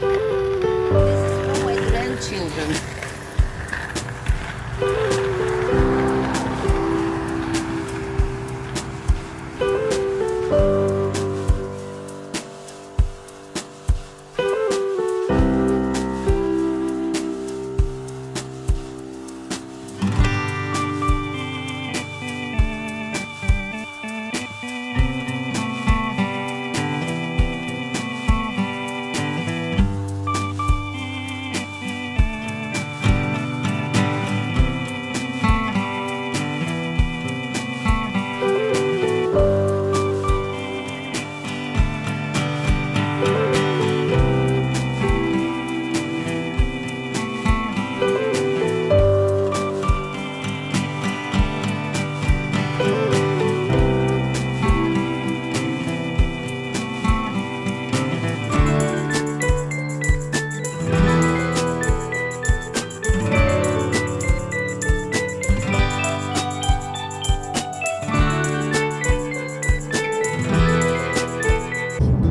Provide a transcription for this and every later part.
This is for my grandchildren.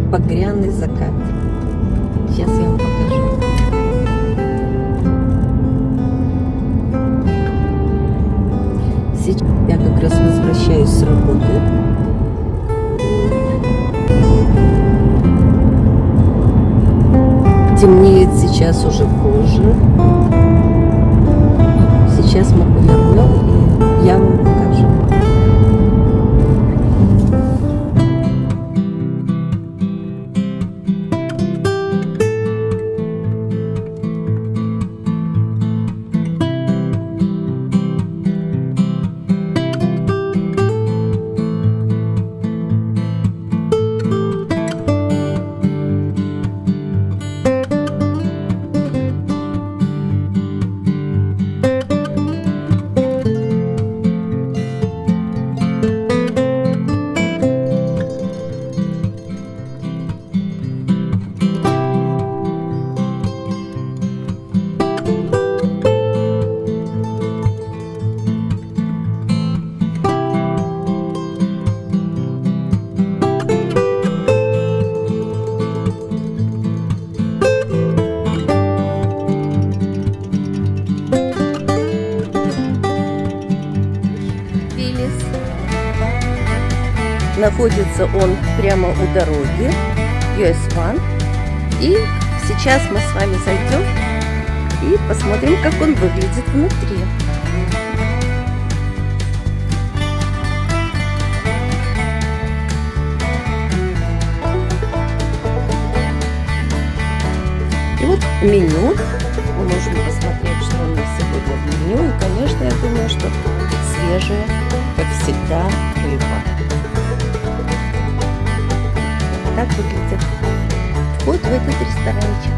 Багряный закат. Сейчас я вам покажу. Сейчас я как раз возвращаюсь с работы. Темнеет сейчас уже позже. Сейчас мы повернем, и я вам покажу. Находится он прямо у дороги US 1. И сейчас мы с вами зайдем и посмотрим, как он выглядит внутри. И вот меню. Мы можем посмотреть, что у нас сегодня в меню. И, конечно, я думаю, что свежая, как всегда, рыба. Так выглядит вход в этот ресторанчик.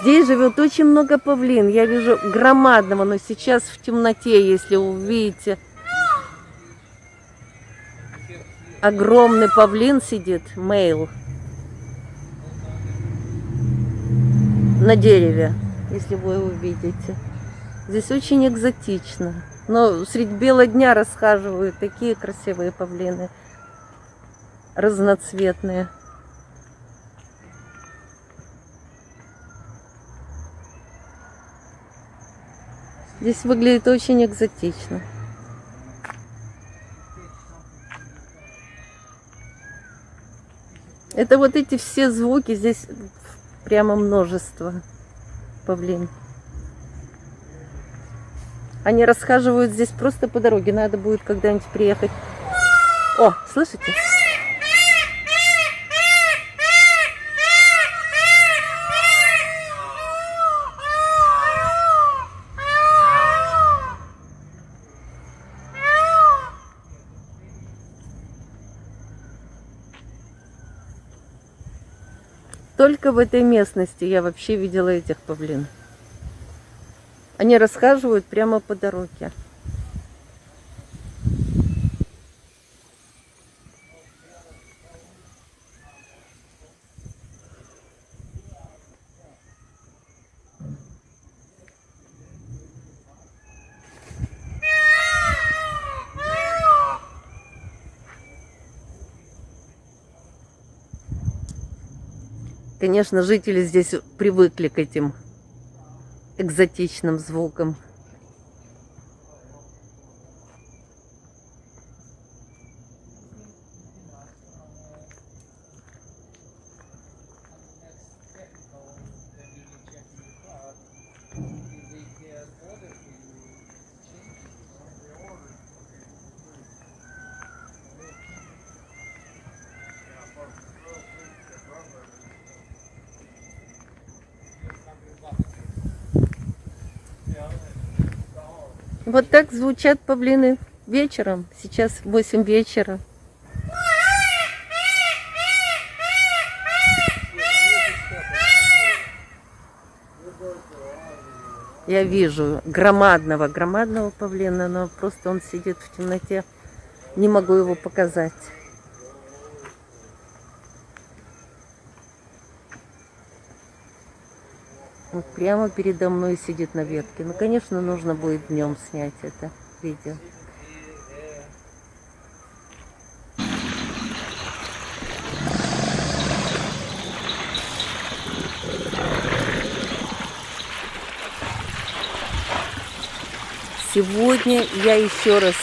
Здесь живет очень много павлин. Я вижу громадного, но сейчас в темноте, если вы увидите, огромный павлин сидит, мейл, на дереве, если вы увидите. Здесь очень экзотично. Но средь бела дня расхаживают такие красивые павлины, разноцветные. Здесь выглядит очень экзотично. Это вот эти все звуки, здесь прямо множество павлин. Они расхаживают здесь просто по дороге. Надо будет когда-нибудь приехать. О, слышите? Только в этой местности я вообще видела этих павлин. Они расхаживают прямо по дороге. Конечно, жители здесь привыкли к этим экзотичным звукам. Вот так звучат павлины вечером. Сейчас 8 вечера. Я вижу громадного павлина, но просто он сидит в темноте. Не могу его показать. Вот прямо передо мной сидит на ветке. Ну, конечно, нужно будет днем снять это видео. Сегодня я еще раз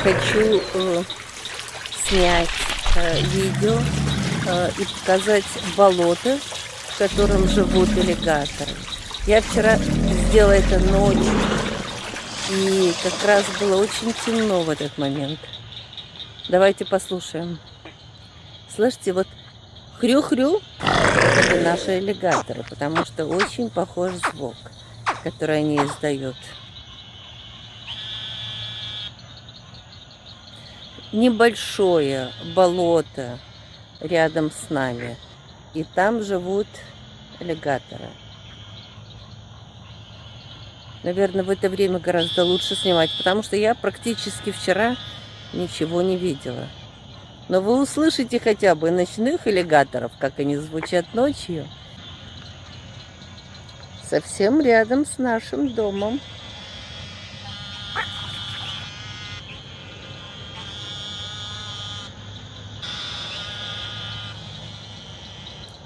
хочу снять видео и показать болото, в котором живут аллигаторы. Я вчера сделала это ночью, и как раз было очень темно в этот момент. Давайте послушаем. Слышите, вот хрю-хрю — это наши аллигаторы, потому что очень похож звук, который они издают. Небольшое болото рядом с нами, и там живут аллигаторы. Наверное, в это время гораздо лучше снимать, потому что я практически вчера ничего не видела. Но вы услышите хотя бы ночных аллигаторов, как они звучат ночью, совсем рядом с нашим домом.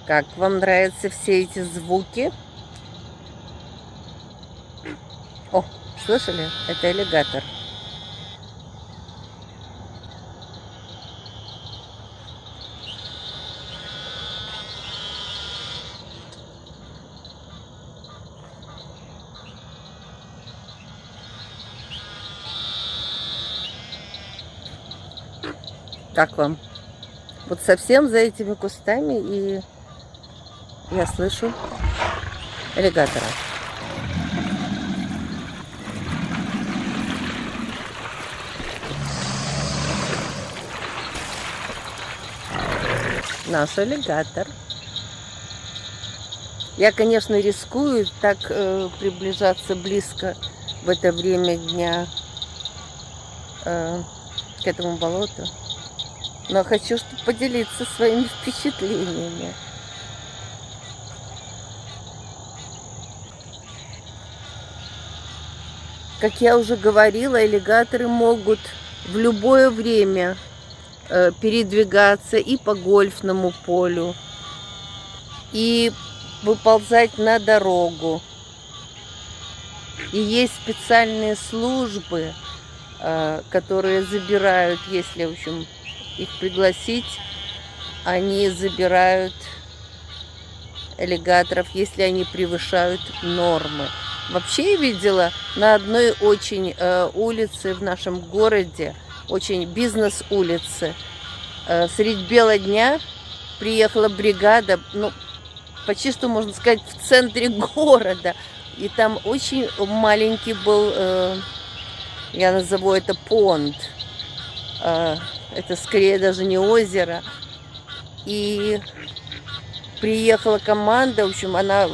Как вам нравятся все эти звуки? О, слышали? Это аллигатор. Как вам? Вот совсем за этими кустами, и я слышу аллигатора. Наш аллигатор. Я, конечно, рискую так приближаться близко в это время дня к этому болоту. Но хочу поделиться своими впечатлениями. Как я уже говорила, аллигаторы могут в любое время передвигаться и по гольфному полю, и выползать на дорогу. И есть специальные службы, которые забирают, если, в общем, их пригласить, они забирают аллигаторов, если они превышают нормы. Вообще я видела на одной очень улице в нашем городе, очень бизнес-улице, средь бела дня приехала бригада, ну, почти что, можно сказать, в центре города. И там очень маленький был, я назову это понд. Это скорее даже не озеро. И приехала команда, в общем, она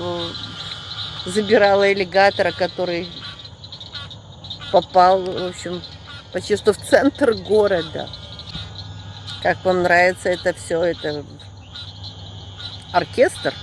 забирала аллигатора, который попал, в общем, почти что в центр города. Как вам нравится это все? Это оркестр?